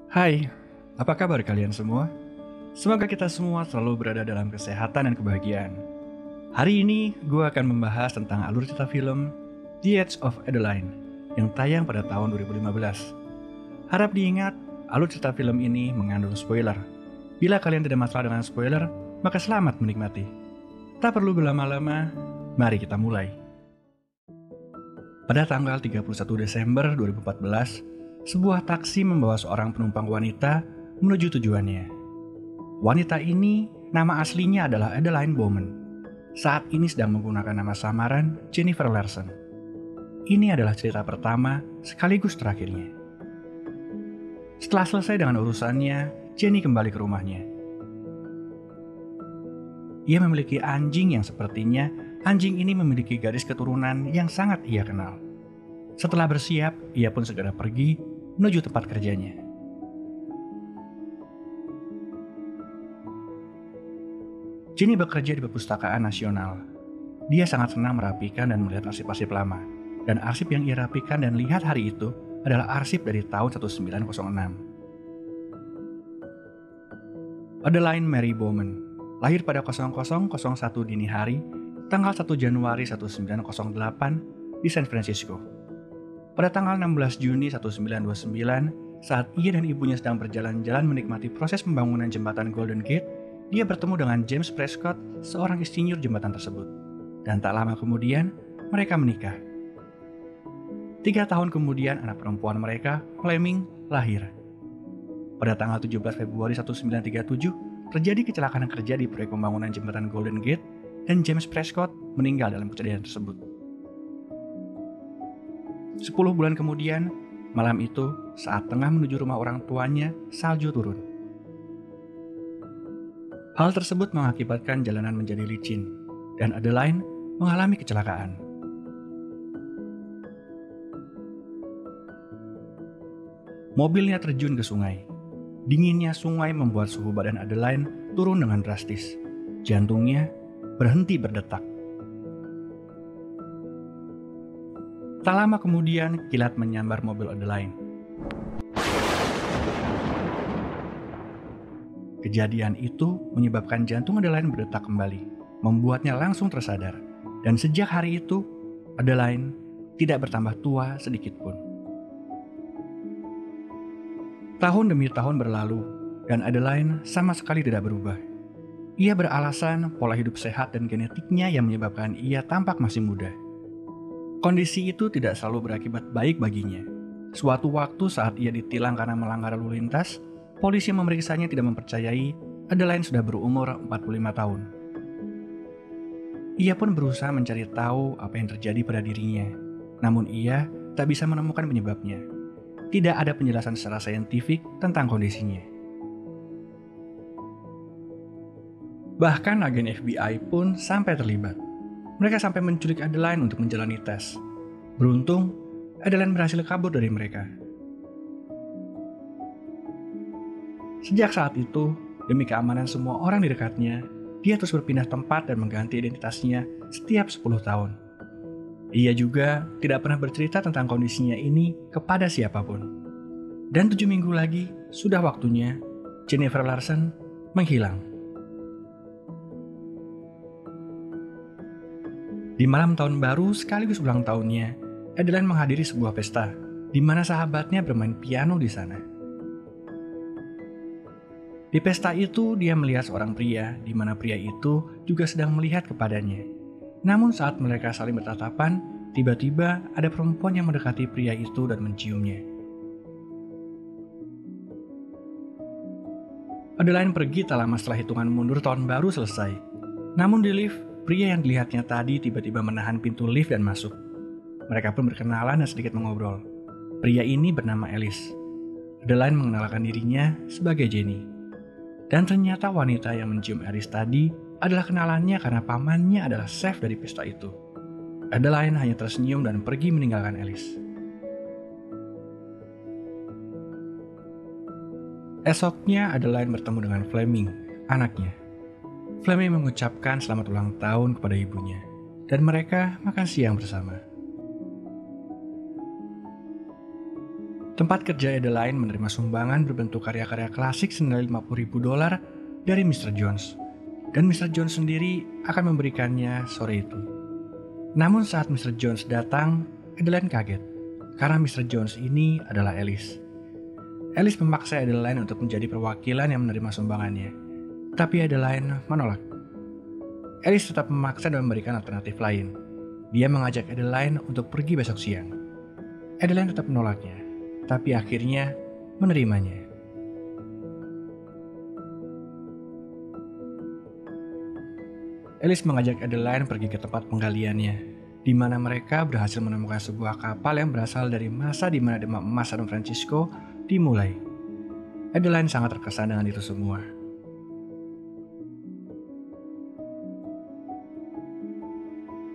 Hai, apa kabar kalian semua? Semoga kita semua selalu berada dalam kesehatan dan kebahagiaan. Hari ini, gue akan membahas tentang alur cerita film The Age of Adeline yang tayang pada tahun 2015. Harap diingat, alur cerita film ini mengandung spoiler. Bila kalian tidak masalah dengan spoiler, maka selamat menikmati. Tak perlu berlama-lama, mari kita mulai. Pada tanggal 31 Desember 2014, sebuah taksi membawa seorang penumpang wanita menuju tujuannya. Wanita ini, nama aslinya adalah Adeline Bowman. Saat ini sedang menggunakan nama samaran Jennifer Larson. Ini adalah cerita pertama sekaligus terakhirnya. Setelah selesai dengan urusannya, Jenny kembali ke rumahnya. Ia memiliki anjing yang sepertinya anjing ini memiliki garis keturunan yang sangat ia kenal. Setelah bersiap, ia pun segera pergi menuju tempat kerjanya. Jenny bekerja di Perpustakaan Nasional. Dia sangat senang merapikan dan melihat arsip-arsip lama. Dan arsip yang ia rapikan dan lihat hari itu adalah arsip dari tahun 1906. Adeline Mary Bowman lahir pada 0001 dini hari, tanggal 1 Januari 1908 di San Francisco. Pada tanggal 16 Juni 1929, saat ia dan ibunya sedang berjalan-jalan menikmati proses pembangunan jembatan Golden Gate, dia bertemu dengan James Prescott, seorang insinyur jembatan tersebut. Dan tak lama kemudian, mereka menikah. 3 tahun kemudian, anak perempuan mereka, Fleming, lahir. Pada tanggal 17 Februari 1937, terjadi kecelakaan kerja di proyek pembangunan jembatan Golden Gate, dan James Prescott meninggal dalam kejadian tersebut. 10 bulan kemudian, malam itu, saat tengah menuju rumah orang tuanya, salju turun. Hal tersebut mengakibatkan jalanan menjadi licin, dan Adeline mengalami kecelakaan. Mobilnya terjun ke sungai. Dinginnya sungai membuat suhu badan Adeline turun dengan drastis. Jantungnya berhenti berdetak. Tak lama kemudian, kilat menyambar mobil Adeline. Kejadian itu menyebabkan jantung Adeline berdetak kembali, membuatnya langsung tersadar. Dan sejak hari itu, Adeline tidak bertambah tua sedikit pun. Tahun demi tahun berlalu, dan Adeline sama sekali tidak berubah. Ia beralasan pola hidup sehat dan genetiknya yang menyebabkan ia tampak masih muda. Kondisi itu tidak selalu berakibat baik baginya. Suatu waktu saat ia ditilang karena melanggar lalu lintas, polisi yang memeriksanya tidak mempercayai Adeline sudah berumur 45 tahun. Ia pun berusaha mencari tahu apa yang terjadi pada dirinya, namun ia tak bisa menemukan penyebabnya. Tidak ada penjelasan secara saintifik tentang kondisinya. Bahkan agen FBI pun sampai terlibat. Mereka sampai menculik Adeline untuk menjalani tes. Beruntung, Adeline berhasil kabur dari mereka. Sejak saat itu, demi keamanan semua orang di dekatnya, dia terus berpindah tempat dan mengganti identitasnya setiap 10 tahun. Ia juga tidak pernah bercerita tentang kondisinya ini kepada siapapun. Dan 7 minggu lagi, sudah waktunya Jennifer Larson menghilang. Di malam tahun baru sekaligus ulang tahunnya, Adeline menghadiri sebuah pesta, di mana sahabatnya bermain piano di sana. Di pesta itu, dia melihat seorang pria, di mana pria itu juga sedang melihat kepadanya. Namun saat mereka saling bertatapan, tiba-tiba ada perempuan yang mendekati pria itu dan menciumnya. Adeline pergi tak lama setelah hitungan mundur tahun baru selesai. Namun di lift, pria yang dilihatnya tadi tiba-tiba menahan pintu lift dan masuk. Mereka pun berkenalan dan sedikit mengobrol. Pria ini bernama Alice. Adeline mengenalkan dirinya sebagai Jenny. Dan ternyata wanita yang mencium Alice tadi adalah kenalannya karena pamannya adalah chef dari pesta itu. Adeline hanya tersenyum dan pergi meninggalkan Alice. Esoknya Adeline bertemu dengan Fleming, anaknya. Fleming mengucapkan selamat ulang tahun kepada ibunya, dan mereka makan siang bersama. Tempat kerja Adeline menerima sumbangan berbentuk karya-karya klasik senilai $50.000 dari Mr. Jones. Dan Mr. Jones sendiri akan memberikannya sore itu. Namun saat Mr. Jones datang, Adeline kaget. Karena Mr. Jones ini adalah Alice. Alice memaksa Adeline untuk menjadi perwakilan yang menerima sumbangannya. Tapi Adeline menolak. Alice tetap memaksa dan memberikan alternatif lain. Dia mengajak Adeline untuk pergi besok siang. Adeline tetap menolaknya, tapi akhirnya menerimanya. Alice mengajak Adeline pergi ke tempat penggaliannya, di mana mereka berhasil menemukan sebuah kapal yang berasal dari masa di mana demam emas San Francisco dimulai. Adeline sangat terkesan dengan itu semua.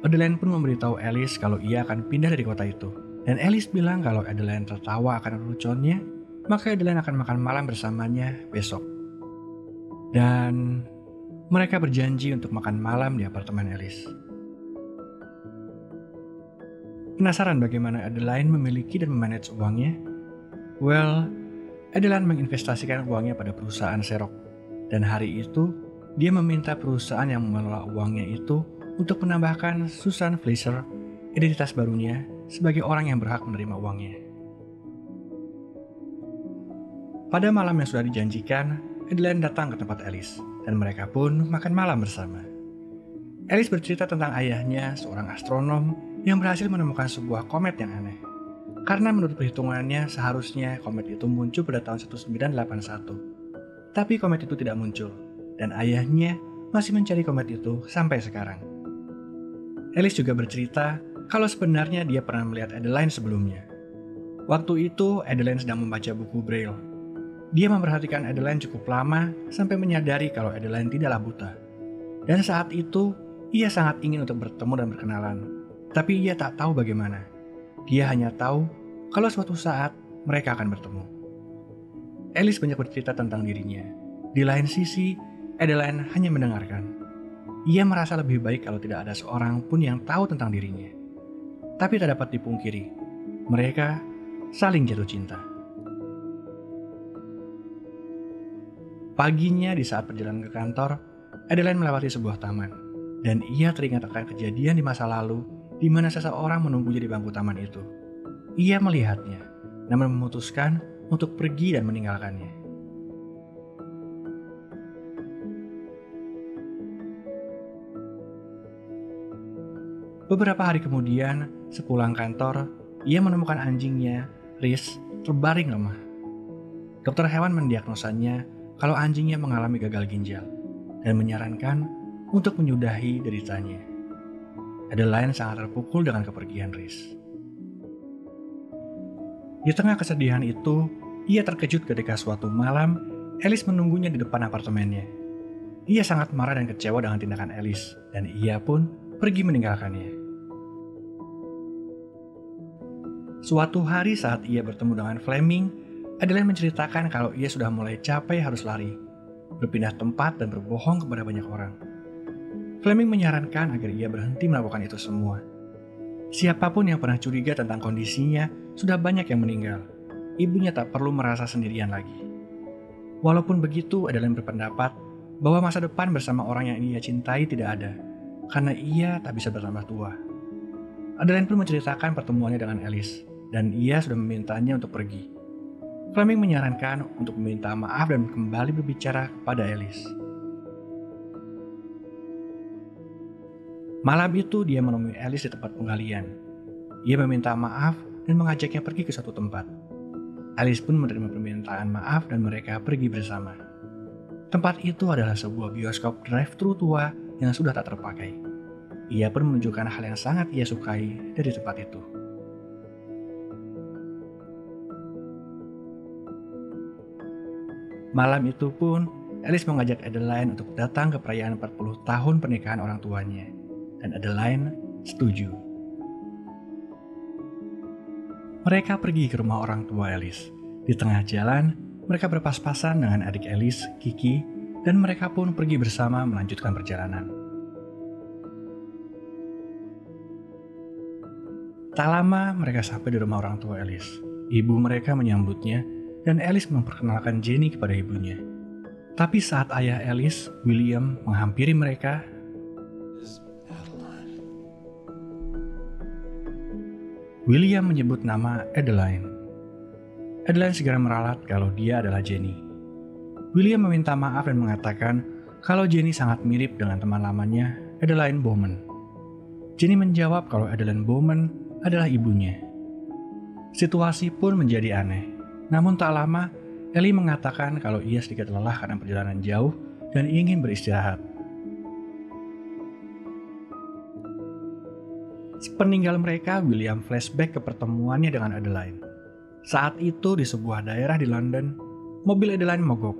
Adeline pun memberitahu Alice kalau ia akan pindah dari kota itu. Dan Alice bilang kalau Adeline tertawa akan leluconnya, maka Adeline akan makan malam bersamanya besok. Dan mereka berjanji untuk makan malam di apartemen Alice. Penasaran bagaimana Adeline memiliki dan memanage uangnya? Well, Adeline menginvestasikan uangnya pada perusahaan Xerox. Dan hari itu, dia meminta perusahaan yang mengelola uangnya itu untuk menambahkan Susan Fleischer, identitas barunya, sebagai orang yang berhak menerima uangnya. Pada malam yang sudah dijanjikan, Adeline datang ke tempat Alice, dan mereka pun makan malam bersama. Alice bercerita tentang ayahnya, seorang astronom yang berhasil menemukan sebuah komet yang aneh. Karena menurut perhitungannya seharusnya komet itu muncul pada tahun 1981. Tapi komet itu tidak muncul, dan ayahnya masih mencari komet itu sampai sekarang. Alice juga bercerita kalau sebenarnya dia pernah melihat Adeline sebelumnya. Waktu itu Adeline sedang membaca buku Braille. Dia memperhatikan Adeline cukup lama sampai menyadari kalau Adeline tidaklah buta. Dan saat itu ia sangat ingin untuk bertemu dan berkenalan. Tapi ia tak tahu bagaimana. Dia hanya tahu kalau suatu saat mereka akan bertemu. Alice banyak bercerita tentang dirinya. Di lain sisi, Adeline hanya mendengarkan. Ia merasa lebih baik kalau tidak ada seorang pun yang tahu tentang dirinya. Tapi tak dapat dipungkiri, mereka saling jatuh cinta. Paginya di saat perjalanan ke kantor, Adeline melewati sebuah taman. Dan ia teringat akan kejadian di masa lalu di mana seseorang menunggunya di bangku taman itu. Ia melihatnya, namun memutuskan untuk pergi dan meninggalkannya. Beberapa hari kemudian, sepulang kantor, ia menemukan anjingnya, Rhys, terbaring lemah. Dokter hewan mendiagnosanya kalau anjingnya mengalami gagal ginjal dan menyarankan untuk menyudahi deritanya. Adeline sangat terpukul dengan kepergian Rhys. Di tengah kesedihan itu, ia terkejut ketika suatu malam Alice menunggunya di depan apartemennya. Ia sangat marah dan kecewa dengan tindakan Alice, dan ia pun pergi meninggalkannya. Suatu hari saat ia bertemu dengan Fleming, Adeline menceritakan kalau ia sudah mulai capek harus lari, berpindah tempat dan berbohong kepada banyak orang. Fleming menyarankan agar ia berhenti melakukan itu semua. Siapapun yang pernah curiga tentang kondisinya sudah banyak yang meninggal. Ibunya tak perlu merasa sendirian lagi. Walaupun begitu, Adeline berpendapat bahwa masa depan bersama orang yang ia cintai tidak ada, karena ia tak bisa bertambah tua. Adeline pun menceritakan pertemuannya dengan Alice, dan ia sudah memintanya untuk pergi. Fleming menyarankan untuk meminta maaf dan kembali berbicara kepada Alice. Malam itu dia menemui Alice di tempat penggalian. Ia meminta maaf dan mengajaknya pergi ke suatu tempat. Alice pun menerima permintaan maaf dan mereka pergi bersama. Tempat itu adalah sebuah bioskop drive-thru tua yang sudah tak terpakai. Ia pun menunjukkan hal yang sangat ia sukai dari tempat itu. Malam itu pun, Alice mengajak Adeline untuk datang ke perayaan 40 tahun pernikahan orang tuanya. Dan Adeline setuju. Mereka pergi ke rumah orang tua Alice. Di tengah jalan, mereka berpas-pasan dengan adik Alice, Kiki, dan mereka pun pergi bersama melanjutkan perjalanan. Tak lama mereka sampai di rumah orang tua Alice. Ibu mereka menyambutnya dan Alice memperkenalkan Jenny kepada ibunya. Tapi saat ayah Alice, William, menghampiri mereka, William menyebut nama Adeline. Adeline segera meralat kalau dia adalah Jenny. William meminta maaf dan mengatakan kalau Jenny sangat mirip dengan teman lamanya, Adeline Bowman. Jenny menjawab kalau Adeline Bowman adalah ibunya. Situasi pun menjadi aneh. Namun tak lama, Ellie mengatakan kalau ia sedikit lelah karena perjalanan jauh dan ingin beristirahat. Sepeninggal mereka, William flashback ke pertemuannya dengan Adeline. Saat itu di sebuah daerah di London, mobil Adeline mogok,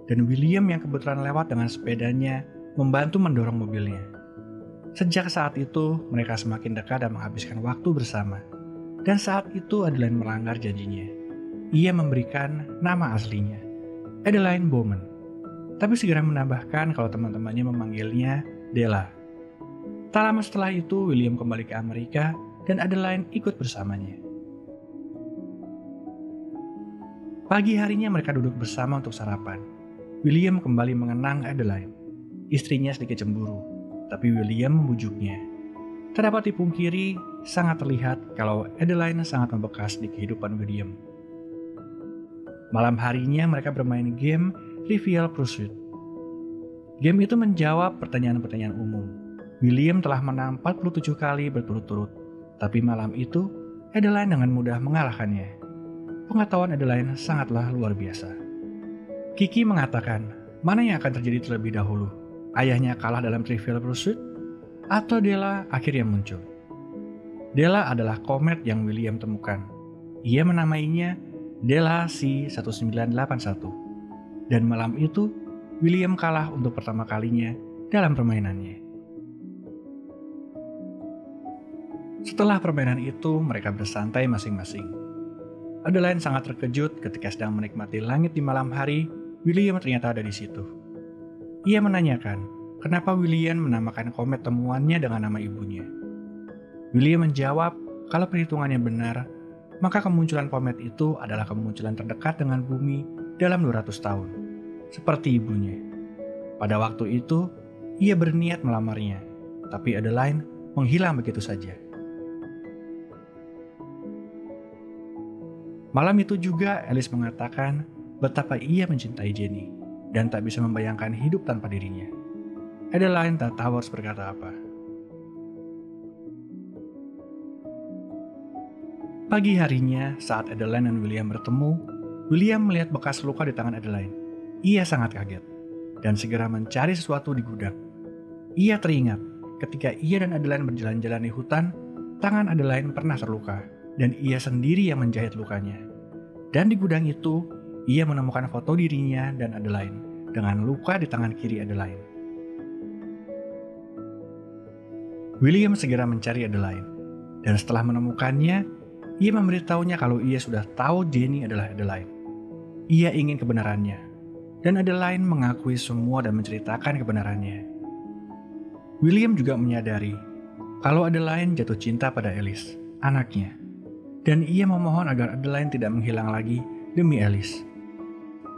dan William yang kebetulan lewat dengan sepedanya membantu mendorong mobilnya. Sejak saat itu, mereka semakin dekat dan menghabiskan waktu bersama. Dan saat itu Adeline melanggar janjinya. Ia memberikan nama aslinya, Adeline Bowman. Tapi segera menambahkan kalau teman-temannya memanggilnya Della. Tak lama setelah itu, William kembali ke Amerika dan Adeline ikut bersamanya. Pagi harinya mereka duduk bersama untuk sarapan. William kembali mengenang Adeline. Istrinya sedikit cemburu, tapi William membujuknya. Tak dapat dipungkiri, sangat terlihat kalau Adeline sangat membekas di kehidupan William. Malam harinya mereka bermain game Trivial Pursuit. Game itu menjawab pertanyaan-pertanyaan umum. William telah menang 47 kali berturut-turut, tapi malam itu Adeline dengan mudah mengalahkannya. Pengetahuan Adeline sangatlah luar biasa. Kiki mengatakan, mana yang akan terjadi terlebih dahulu? Ayahnya kalah dalam Trivial Pursuit? Atau Della akhirnya muncul? Della adalah komet yang William temukan. Ia menamainya Della C1981. Dan malam itu, William kalah untuk pertama kalinya dalam permainannya. Setelah permainan itu, mereka bersantai masing-masing. Adeline sangat terkejut ketika sedang menikmati langit di malam hari, William ternyata ada di situ. Ia menanyakan, kenapa William menamakan komet temuannya dengan nama ibunya. William menjawab, kalau perhitungannya benar, maka kemunculan komet itu adalah kemunculan terdekat dengan bumi dalam 200 tahun, seperti ibunya. Pada waktu itu, ia berniat melamarnya, tapi Adeline menghilang begitu saja. Malam itu juga Alice mengatakan betapa ia mencintai Jenny dan tak bisa membayangkan hidup tanpa dirinya. Adeline tak tahu harus berkata apa. Pagi harinya, saat Adeline dan William bertemu, William melihat bekas luka di tangan Adeline. Ia sangat kaget dan segera mencari sesuatu di gudang. Ia teringat ketika ia dan Adeline berjalan-jalan di hutan, tangan Adeline pernah terluka dan ia sendiri yang menjahit lukanya. Dan di gudang itu, ia menemukan foto dirinya dan Adeline dengan luka di tangan kiri Adeline. William segera mencari Adeline, dan setelah menemukannya, ia memberitahunya kalau ia sudah tahu Jenny adalah Adeline. Ia ingin kebenarannya, dan Adeline mengakui semua dan menceritakan kebenarannya. William juga menyadari kalau Adeline jatuh cinta pada Alice, anaknya, dan ia memohon agar Adeline tidak menghilang lagi demi Alice.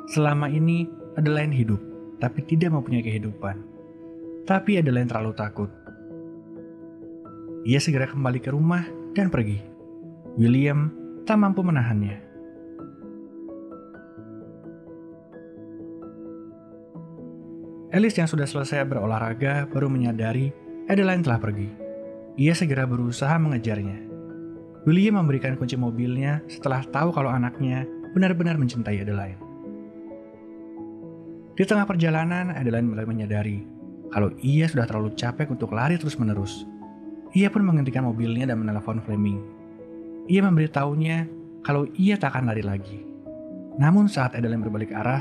Selama ini, Adeline hidup, tapi tidak mempunyai kehidupan. Tapi Adeline terlalu takut. Ia segera kembali ke rumah dan pergi. William tak mampu menahannya. Alice yang sudah selesai berolahraga baru menyadari Adeline telah pergi. Ia segera berusaha mengejarnya. William memberikan kunci mobilnya setelah tahu kalau anaknya benar-benar mencintai Adeline. Di tengah perjalanan, Adeline mulai menyadari kalau ia sudah terlalu capek untuk lari terus-menerus. Ia pun menghentikan mobilnya dan menelepon Fleming. Ia memberitahunya kalau ia tak akan lari lagi. Namun saat Adeline berbalik arah,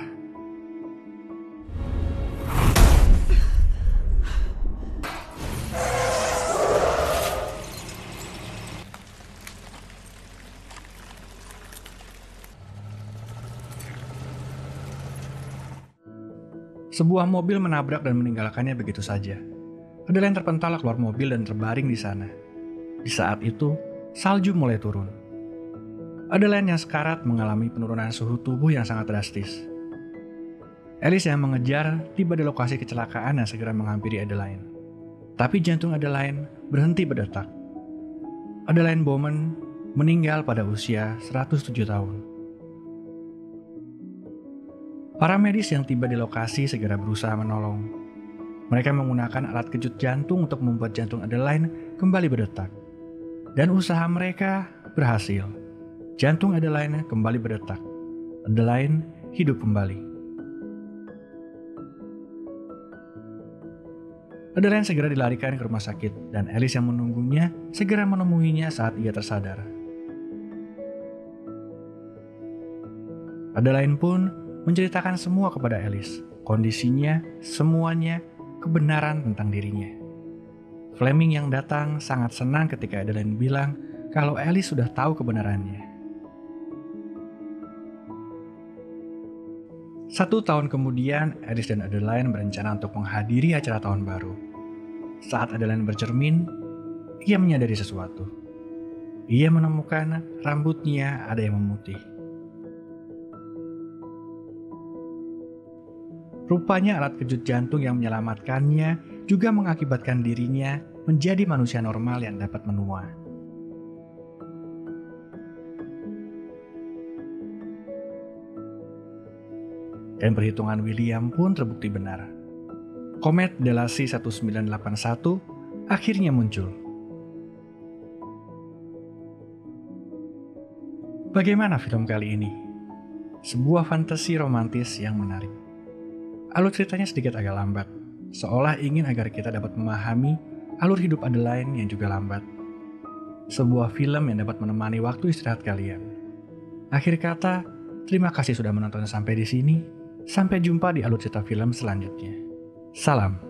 sebuah mobil menabrak dan meninggalkannya begitu saja. Adeline terpental keluar mobil dan terbaring di sana. Di saat itu, salju mulai turun. Adeline yang sekarat mengalami penurunan suhu tubuh yang sangat drastis. Alice yang mengejar tiba di lokasi kecelakaan dan segera menghampiri Adeline. Tapi jantung Adeline berhenti berdetak. Adeline Bowman meninggal pada usia 107 tahun. Para medis yang tiba di lokasi segera berusaha menolong. Mereka menggunakan alat kejut jantung untuk membuat jantung Adeline kembali berdetak. Dan usaha mereka berhasil. Jantung Adeline kembali berdetak. Adeline hidup kembali. Adeline segera dilarikan ke rumah sakit dan Alice yang menunggunya segera menemuinya saat ia tersadar. Adeline pun menceritakan semua kepada Alice, kondisinya, semuanya, kebenaran tentang dirinya. Fleming yang datang sangat senang ketika Adeline bilang kalau Alice sudah tahu kebenarannya. 1 tahun kemudian, Alice dan Adeline berencana untuk menghadiri acara tahun baru. Saat Adeline bercermin, ia menyadari sesuatu. Ia menemukan rambutnya ada yang memutih. Rupanya alat kejut jantung yang menyelamatkannya juga mengakibatkan dirinya menjadi manusia normal yang dapat menua. Dan perhitungan William pun terbukti benar. Komet Delasi 1981 akhirnya muncul. Bagaimana film kali ini? Sebuah fantasi romantis yang menarik. Alur ceritanya sedikit agak lambat, seolah ingin agar kita dapat memahami alur hidup Adeline yang juga lambat. Sebuah film yang dapat menemani waktu istirahat kalian. Akhir kata, terima kasih sudah menonton sampai di sini. Sampai jumpa di alur cerita film selanjutnya. Salam.